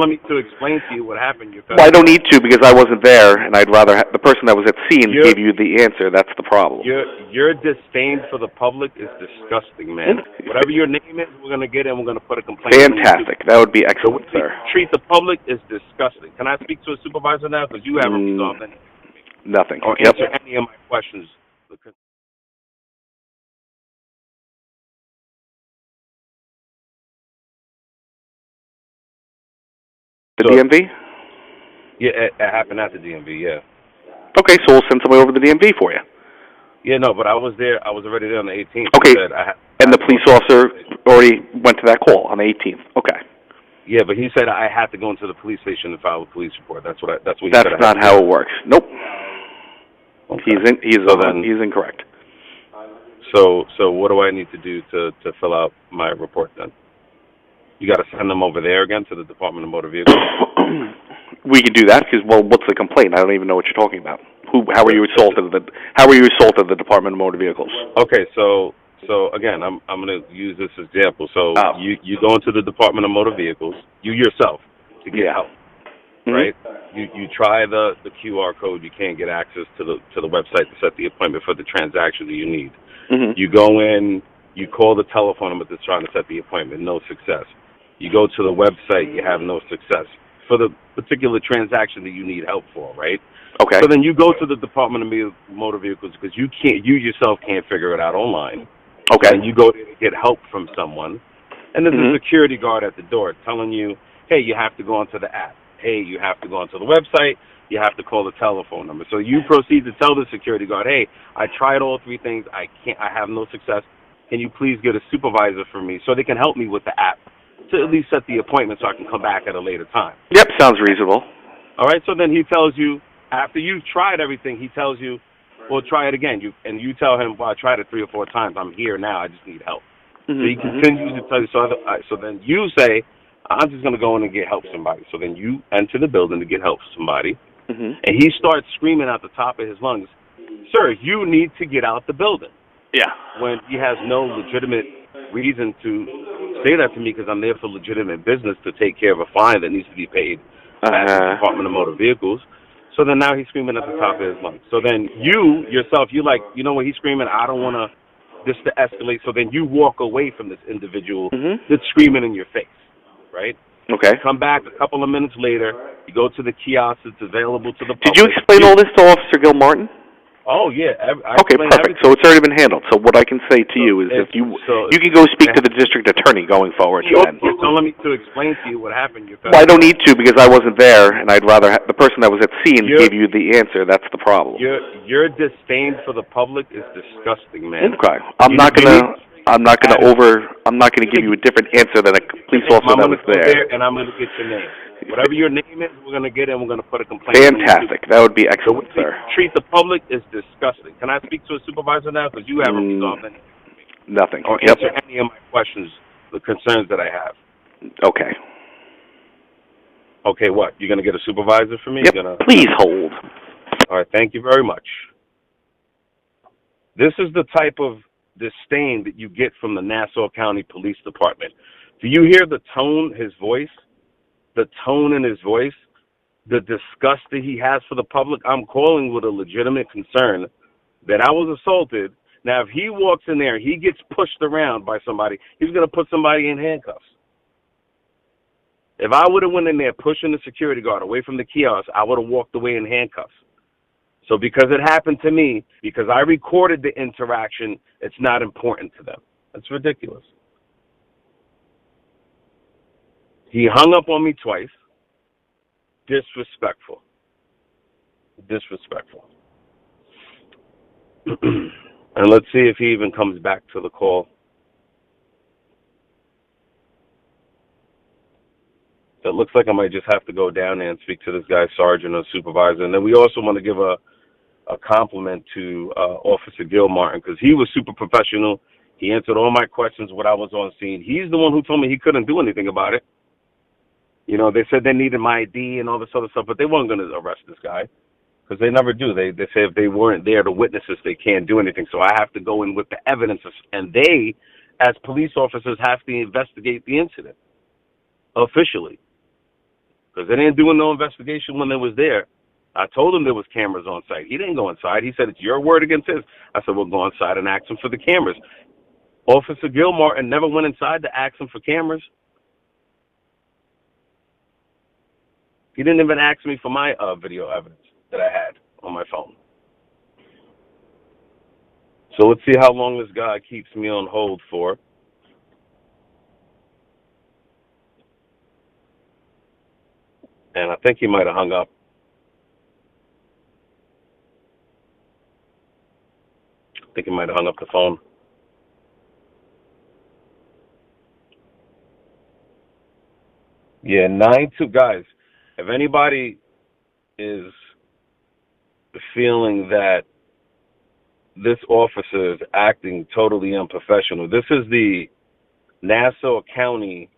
telling me to explain to you what happened. Well, I don't need to because I wasn't there, and I'd rather the person that was at scene You're, gave you the answer. That's the problem. your disdain for the public is disgusting, man. Whatever your name is, we're gonna get in. We're gonna put a complaint. Fantastic. That would be The way excellent, you sir. treat the public is disgusting. Can I speak to a supervisor now? Because you haven't resolved anything. Nothing. Or Yep. answer any of my questions. The DMV? Yeah, it happened at the DMV, yeah. Okay, so we'll send somebody over to the DMV for you. Yeah, no, but I was there. I was already there on the 18th. Okay, and the I police officer already went to that call on the 18th. Okay. Yeah, but he said I had to go into the police station and file a police report. That's what he said. That's not how it works. Nope. Okay. He's incorrect. So what do I need to do to fill out my report then? You got to send them over there again to the Department of Motor Vehicles. We can do that because, well, what's the complaint? I don't even know what you're talking about. How were you assaulted at the Department of Motor Vehicles? Okay, so again, I'm going to use this example. So you go into the Department of Motor Vehicles, you yourself, to get help, right? You try the QR code, you can't get access to the website to set the appointment for the transaction that you need. You go in, you call the telephone number that's trying to set the appointment, no success. You go to the website, you have no success for the particular transaction that you need help for, right? Okay. So then you go to the Department of Motor Vehicles because you yourself can't figure it out online. Okay. And you go there to get help from someone, and there's a security guard at the door telling you, hey, you have to go onto the app. Hey, you have to go onto the website. You have to call the telephone number. So you proceed to tell the security guard, hey, I tried all three things. I have no success. Can you please get a supervisor for me so they can help me with the app to at least set the appointment so I can come back at a later time? Yep, sounds reasonable. All right, so then he tells you, after you've tried everything, he tells you, well, try it again. You tell him, well, I tried it 3 or 4 times. I'm here now. I just need help. So he continues to tell you. So then you say, I'm just going to go in and get help somebody. So then you enter the building to get help somebody. And he starts screaming at the top of his lungs, sir, you need to get out the building. Yeah. When he has no legitimate reason to say that to me because I'm there for legitimate business to take care of a fine that needs to be paid at the Department of Motor Vehicles. So then now he's screaming at the top of his lungs. So then you, yourself, you like, you know when he's screaming, I don't want this to escalate. So then you walk away from this individual that's screaming in your face, right? Okay. Come back a couple of minutes later. You go to the kiosk that's available to the public. Did you explain all this to Officer Gil Martin? Oh, yeah. Okay, perfect. So it's already been handled. So what I can say to you is if you can go speak to the district attorney going forward. You're telling me to explain to you what happened. Well, I don't need to because I wasn't there, and I'd rather the person that was at scene gave you the answer. That's the problem. Your disdain for the public is disgusting, man. Okay. I'm not gonna give you a different answer than a police officer that was there. And I'm gonna get your name. Whatever your name is, we're going to get in. We're going to put a complaint. Fantastic. That would be excellent, sir. Treat the public is disgusting. Can I speak to a supervisor now? Because you haven't resolved anything. Nothing. Or answer any of my questions, the concerns that I have. Okay. Okay, what? You're going to get a supervisor for me? Yep. Please hold. All right. Thank you very much. This is the type of disdain that you get from the Nassau County Police Department. Do you hear the tone, his voice? The tone in his voice, the disgust that he has for the public. I'm calling with a legitimate concern that I was assaulted. Now, if he walks in there, he gets pushed around by somebody, he's going to put somebody in handcuffs. If I would have went in there pushing the security guard away from the kiosk, I would have walked away in handcuffs. So because it happened to me, because I recorded the interaction, it's not important to them. That's ridiculous. He hung up on me twice. Disrespectful. And let's see if he even comes back to the call. It looks like I might just have to go down there and speak to this guy, sergeant or supervisor. And then we also want to give a compliment to Officer Gil Martin because he was super professional. He answered all my questions when I was on scene. He's the one who told me he couldn't do anything about it. You know, they said they needed my ID and all this other stuff, but they weren't going to arrest this guy because they never do. They say if they weren't there to witness this, they can't do anything. So I have to go in with the evidence, and they, as police officers, have to investigate the incident officially. because they didn't do no investigation when they was there. I told him there was cameras on site. He didn't go inside. He said, it's your word against his. I said, well, go inside and ask him for the cameras. Officer Gilmartin never went inside to ask him for cameras. He didn't even ask me for my video evidence that I had on my phone. So let's see how long this guy keeps me on hold for. And I think he might have hung up. I think he might have hung up the phone. Yeah, 9-2. Guys, if anybody is feeling that this officer is acting totally unprofessional, this is the Nassau County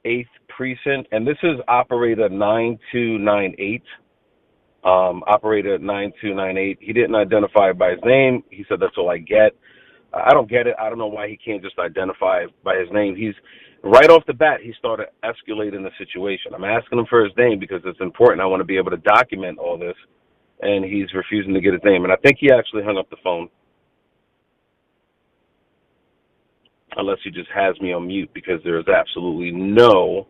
8th Precinct, and this is Operator 9298. Operator 9298. He didn't identify by his name. He said, that's all I get. I don't get it. I don't know why he can't just identify by his name. He's right off the bat, he started escalating the situation. I'm asking him for his name because it's important. I want to be able to document all this, and he's refusing to get his name. And I think he actually hung up the phone, unless he just has me on mute, because there is absolutely no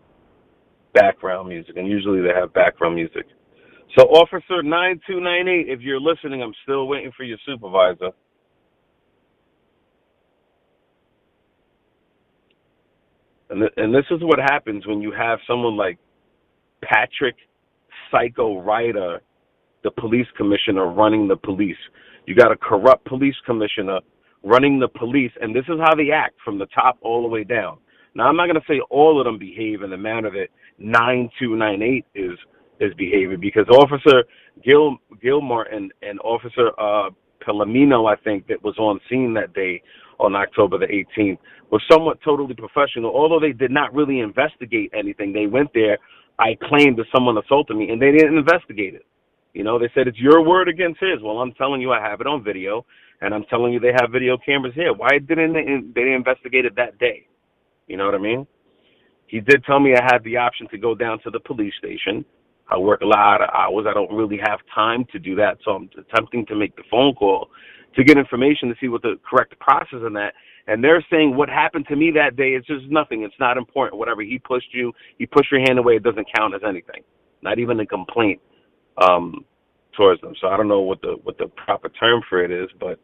background music, and usually they have background music. So Officer 9298, if you're listening, I'm still waiting for your supervisor. And this is what happens when you have someone like Patrick Psycho Ryder, the police commissioner, running the police. You got a corrupt police commissioner running the police, and this is how they act from the top all the way down. Now, I'm not going to say all of them behave in the manner that 9298 is behaving, because Officer Gilmartin and Officer Palomino, I think, that was on scene that day on October the 18th, was somewhat totally professional. Although they did not really investigate anything, they went there. I claimed that someone assaulted me, and they didn't investigate it. You know, they said it's your word against his. Well, I'm telling you, I have it on video, and I'm telling you they have video cameras here. Why didn't they investigate it that day? You know what I mean? He did tell me I had the option to go down to the police station. I work a lot of hours. I don't really have time to do that, so I'm attempting to make the phone call to get information to see what the correct process in that. And they're saying what happened to me that day is just nothing. It's not important. Whatever he pushed you, he pushed your hand away. It doesn't count as anything. Not even a complaint towards them. So I don't know what the proper term for it is, but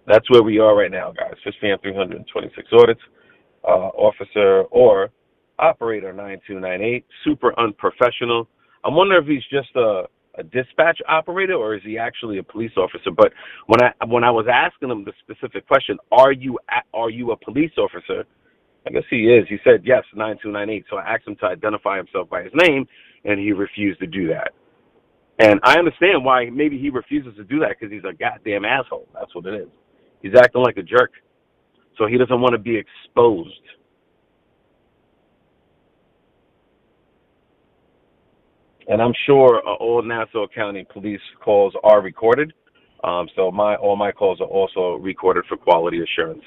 that's where we are right now, guys. 15,326 audits. Officer or Operator 9298, super unprofessional. I wonder if he's just a dispatch operator or is he actually a police officer? But when I was asking him the specific question, are you a police officer? I guess he is. He said yes, 9298. So I asked him to identify himself by his name, and he refused to do that. And I understand why maybe he refuses to do that, because he's a goddamn asshole. That's what it is. He's acting like a jerk. So he doesn't want to be exposed. And I'm sure all Nassau County police calls are recorded. So all my calls are also recorded for quality assurance.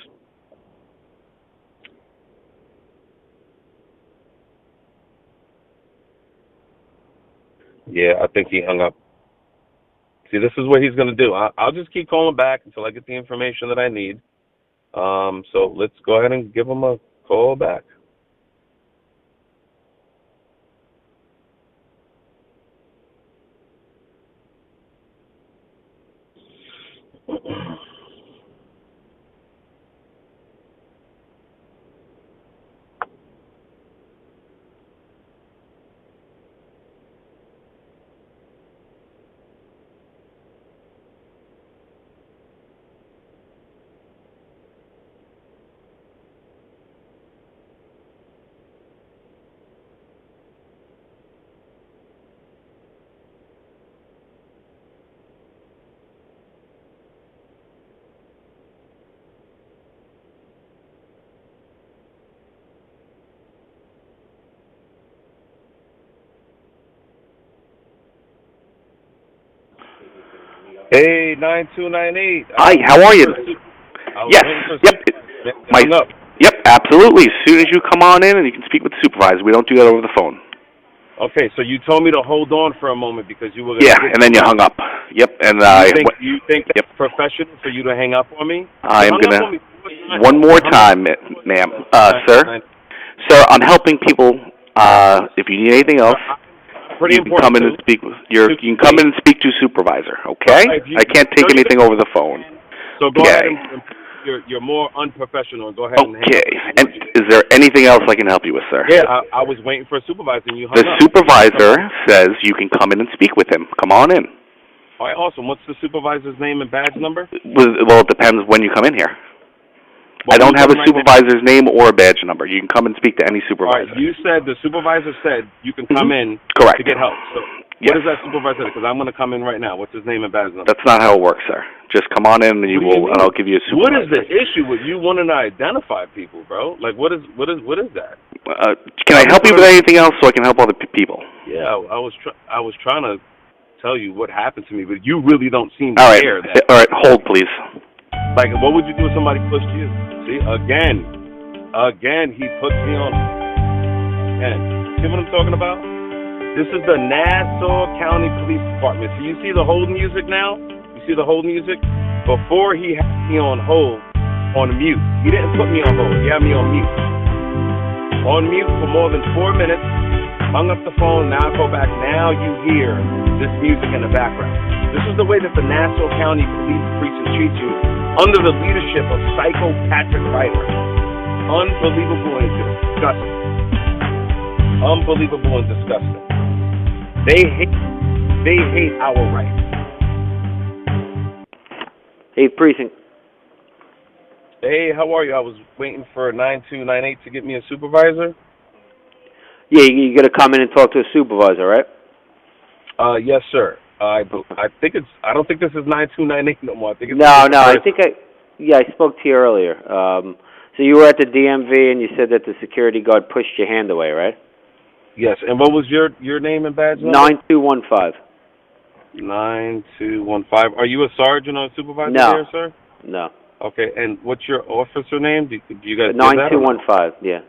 Yeah, I think he hung up. See, this is what he's going to do. I'll just keep calling back until I get the information that I need. So let's go ahead and give him a call back. Hey, 9298. Hi, how are you? Yes. Yep. Hung up. Yep. Absolutely. As soon as you come on in and you can speak with the supervisor. We don't do that over the phone. Okay, so you told me to hold on for a moment because you were going to... Yeah, and then you hung up. Yep, and you think that's professional for you to hang up on me? I am going to... One more time, ma'am. Sir, I'm helping people. If you need anything else, you can come in and speak with you can come in and speak to supervisor, okay? I can't take anything over the phone. So go ahead and you're more unprofessional. Go ahead and hang up. And is there anything else I can help you with, sir? Yeah, I was waiting for a supervisor and you hung up. The supervisor says you can come in and speak with him. Come on in. All right, awesome. What's the supervisor's name and badge number? Well, it depends when you come in here. I don't have a supervisor's name or a badge number. You can come and speak to any supervisor. All right, you said the supervisor said you can come in Correct. to get help. So what is that supervisor? Because I'm going to come in right now. What's his name and badge number? That's not how it works, sir. Just come on in and and I'll give you a supervisor. What is the issue with you wanting to identify people, bro? Like, what is that? Can I help you with anything else so I can help other people? Yeah, I was trying to tell you what happened to me, but you really don't seem to care. All right, hold, please. Like, what would you do if somebody pushed you? See, again, he puts me on. And see what I'm talking about? This is the Nassau County Police Department. So you see the hold music now? You see the hold music? Before he had me on hold, on mute. He didn't put me on hold. He had me on mute. On mute for more than 4 minutes. Hung up the phone. Now I go back. Now you hear this music in the background. This is the way that the Nassau County Police Precinct treats you under the leadership of Psycho Patrick Ryder. Unbelievable and disgusting. Unbelievable and disgusting. They hate our rights. Hey, Precinct. Hey, how are you? I was waiting for 9298 to get me a supervisor. Yeah, you got to come in and talk to a supervisor, right? Yes, sir. I think it's. I don't think this is 9298 no more. I think it's. No. I spoke to you earlier. So you were at the DMV and you said that the security guard pushed your hand away, right? Yes. And what was your name and badge number? 9215. 9215. Are you a sergeant or a supervisor here, sir? No. Okay. And what's your officer name? Do you guys? 9215. Yeah.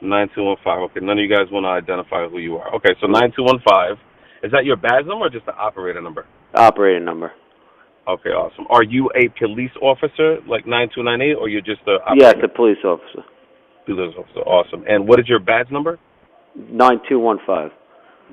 9215. Okay. None of you guys want to identify who you are. Okay. So 9215. Is that your badge number or just the operator number? Operator number. Okay, awesome. Are you a police officer, like 9298, or you're just a... Yes, a police officer. Police officer, awesome. And what is your badge number? 9215.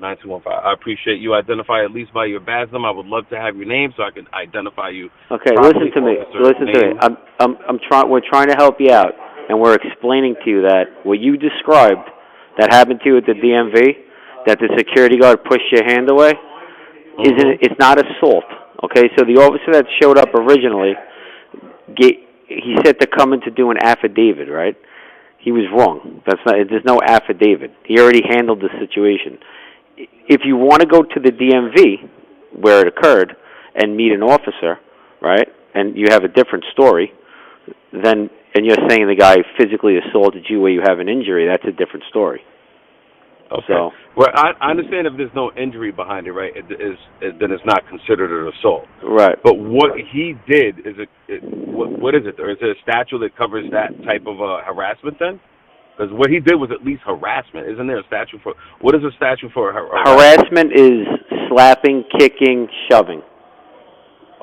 9215. I appreciate you identify at least by your badge number. I would love to have your name so I can identify you. Okay, listen to me. We're trying to help you out, and we're explaining to you that what you described that happened to you at the DMV, that the security guard pushed your hand away, it's not assault. Okay, so the officer that showed up originally, he said to come in to do an affidavit, right? He was wrong. There's no affidavit. He already handled the situation. If you want to go to the DMV where it occurred and meet an officer, right, and you have a different story, and you're saying the guy physically assaulted you where you have an injury, that's a different story. Okay. So, well, I understand if there's no injury behind it, right? Then it's not considered an assault. Right. But what he did what is it? Or is it a statute that covers that type of harassment then? Because what he did was at least harassment. Isn't there a statute for what is a statute for harassment? Is slapping, kicking, shoving.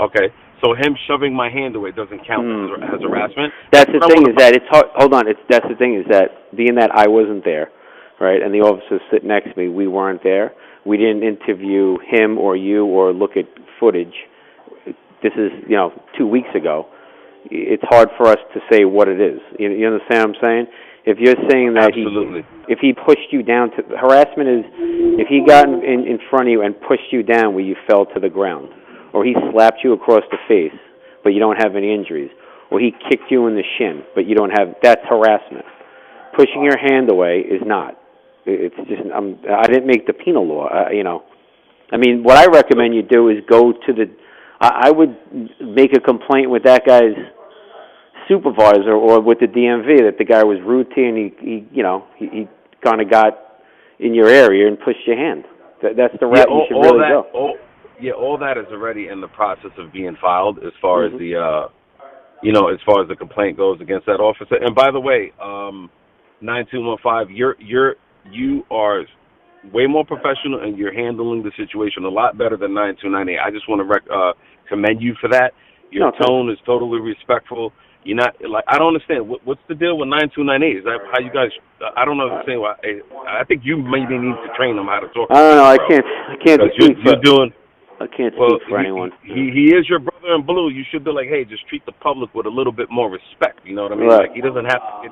Okay. So him shoving my hand away doesn't count as harassment. That's the thing is that it's hard. Hold on. That's the thing is that being that I wasn't there. Right, and the officers sit next to me. We weren't there. We didn't interview him or you or look at footage. This is, 2 weeks ago. It's hard for us to say what it is. You understand what I'm saying? If you're saying that if he pushed you down to harassment is if he got in front of you and pushed you down where you fell to the ground, or he slapped you across the face, but you don't have any injuries, or he kicked you in the shin, but you don't have. That's harassment. Pushing your hand away is not. It's just I didn't make the penal law, I mean, what I recommend you do is go to I would make a complaint with that guy's supervisor or with the DMV that the guy was rude to you and he kind of got in your area and pushed your hand. That's the route you should really go. All that is already in the process of being filed as far as as far as the complaint goes against that officer. And by the way, 9215, you are way more professional, and you're handling the situation a lot better than 9298. I just want to commend you for that. Your tone is totally respectful. You're not I don't understand what's the deal with 9298. Is that how you guys? I don't understand why. I think you maybe need to train them how to talk. I don't know. I can't speak you're doing. I can't speak for anyone. He is your brother in blue. You should be like, hey, just treat the public with a little bit more respect. You know what I mean? Right. Like, he doesn't have to get,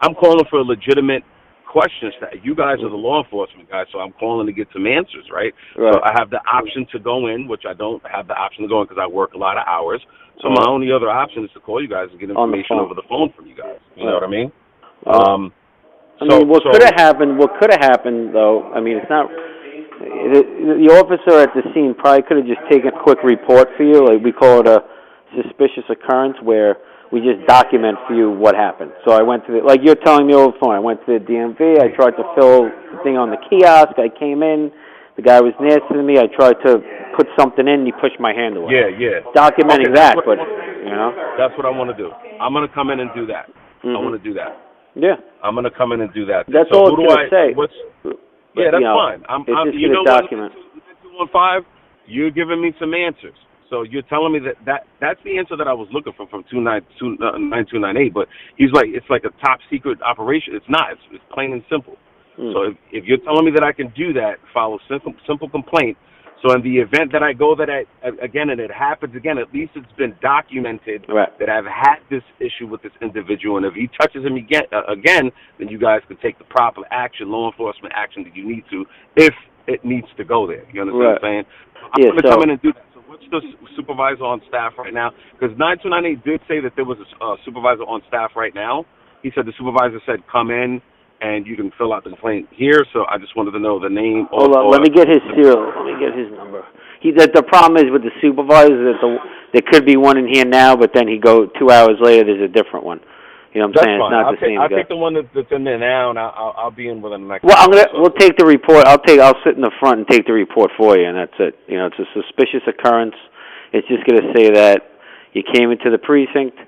I'm calling for a legitimate questions. You guys are the law enforcement guys, so I'm calling to get some answers, right? So I have the option to go in, which I don't have the option to go in because I work a lot of hours. So my only other option is to call you guys and get information over the phone from you guys. You know what I mean? What could have happened, though, I mean, it's not, the officer at the scene probably could have just taken a quick report for you. Like, we call it a suspicious occurrence, where we just document for you what happened. So I went to like you're telling me over the phone, I went to the DMV, I tried to fill the thing on the kiosk, I came in, the guy was nasty to me, I tried to put something in, and he pushed my hand away. Yeah. Documenting that, but, That's what I want to do. I'm going to come in and do that. I want to do that. Yeah. I'm going to come in and do that. That's all it's going to say. That's fine. It's just going to document. 215, you're giving me some answers. So you're telling me that's the answer that I was looking for from 9298, but he's like, it's like a top secret operation. It's not. It's plain and simple. So if you're telling me that I can do that, follow simple complaint. So in the event that I go again and it happens again, at least it's been documented that I've had this issue with this individual. And if he touches him again, then you guys can take the proper action, law enforcement action that you need to, if it needs to go there. You understand what I'm saying? I'm going to come in and do that. So what's the supervisor on staff right now? Because 9298 did say that there was a supervisor on staff right now. He said the supervisor said, come in and you can fill out the complaint here. So I just wanted to know the name. Hold on, let me get his serial. Let me get his number. The problem is with the supervisor that there could be one in here now, but then 2 hours later there's a different one. You know what I'm saying? Fine. It's not the same guy. I'll take the one that's in there now, and I'll be in within the next. Well, we'll take the report. I'll sit in the front and take the report for you, and that's it. It's a suspicious occurrence. It's just going to say that you came into the precinct.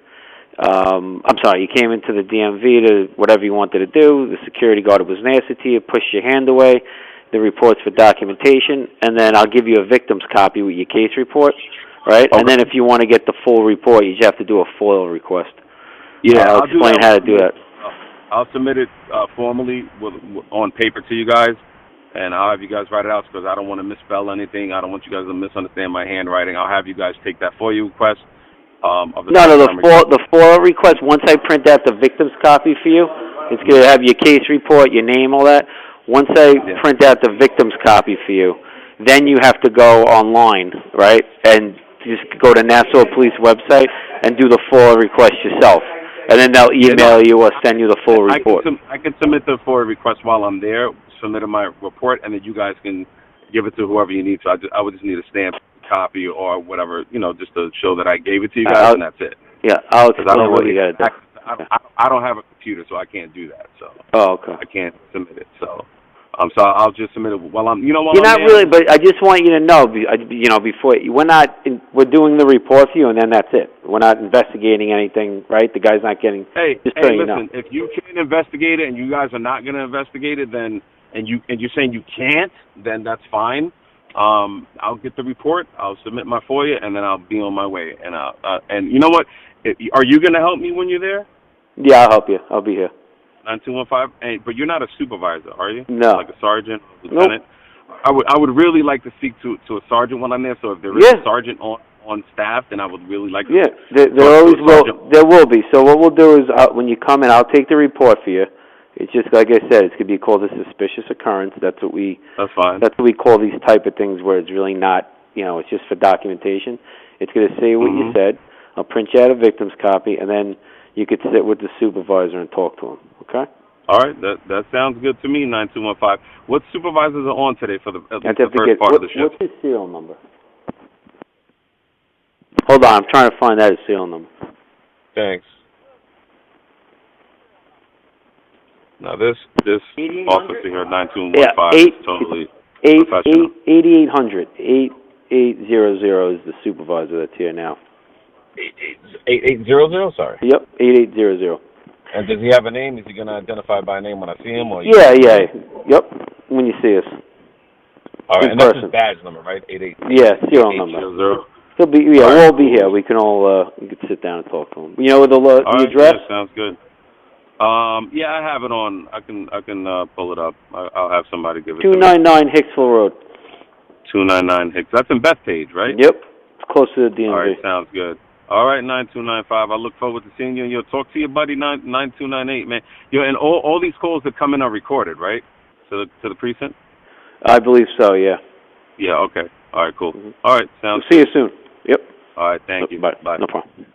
You came into the DMV to whatever you wanted to do. The security guard was nasty to you, pushed your hand away. The report's for documentation, and then I'll give you a victim's copy with your case report, right? Okay. And then if you want to get the full report, you just have to do a FOIL request. Yeah, I'll explain how to do that. I'll submit it formally on paper to you guys, and I'll have you guys write it out because I don't want to misspell anything. I don't want you guys to misunderstand my handwriting. I'll have you guys take that FOIL request. The FOIL request, once I print out the victim's copy for you, it's going to have your case report, your name, all that. Once I print out the victim's copy for you, then you have to go online, right, and just go to Nassau Police website and do the FOIL request yourself. And then they'll email you or send you the full report. I can submit the FOIL request while I'm there, submit my report, and then you guys can give it to whoever you need. So I would just need a stamped copy or whatever, just to show that I gave it to you guys, and that's it. Yeah, I'll explain what you got to do. I don't have a computer, so I can't do that. So okay. I can't submit it. So I'll just submit it while I'm. You're not really, but I just want you to know, before we're doing the report for you, and then that's it. We're not investigating anything, right? The guy's not getting. Hey, listen. You know. If you can't investigate it, and you guys are not going to investigate it, then and you're saying you can't, then that's fine. I'll get the report. I'll submit my FOIA, and then I'll be on my way. And and you know what? Are you going to help me when you're there? Yeah, I'll help you. I'll be here. 9215. But you're not a supervisor, are you? No. Like a sergeant, lieutenant. Nope. I would really like to speak to a sergeant when I'm there. So if there is a sergeant on staff, then I would really like to. Yeah, there always will. There will be. So what we'll do is when you come in, I'll take the report for you. It's just like I said, it's going to be called a suspicious occurrence. That's fine. That's what we call these type of things where it's really not, it's just for documentation. It's going to say what you said. I'll print you out a victim's copy, and then you could sit with the supervisor and talk to him. Okay? All right, that sounds good to me. 9215. What supervisors are on today for the first part of the shift? What's his serial number? Hold on, I'm trying to find out his serial number. Thanks. Now this officer here, 9215, is totally professional. 8800. 8800 is the supervisor that's here now. 8800. Sorry. Yep, 8800. And does he have a name? Is he going to identify by name when I see him? Or Yeah. Yep. When you see us. All right, In and that's person. his badge number, right? 88. Yeah, serial number. 800. He'll be. Yeah, we'll all be here. We can all. We can sit down and talk to him. You know the All right, address? yeah, sounds good. Yeah, I have it on. I can pull it up. I'll have somebody give it to me. 299 Hicksville Road. 299 Hicks. That's in Bethpage, right? Yep. It's close to the DMV. All right, sounds good. All right, 9295. I look forward to seeing you, and you'll talk to your buddy 9298, man. And all these calls that come in are recorded, right? To the precinct. I believe so. Yeah. Yeah. Okay. All right. Cool. All right. Sounds. See you soon. Yep. All right. Thank you. Bye. Bye. No problem.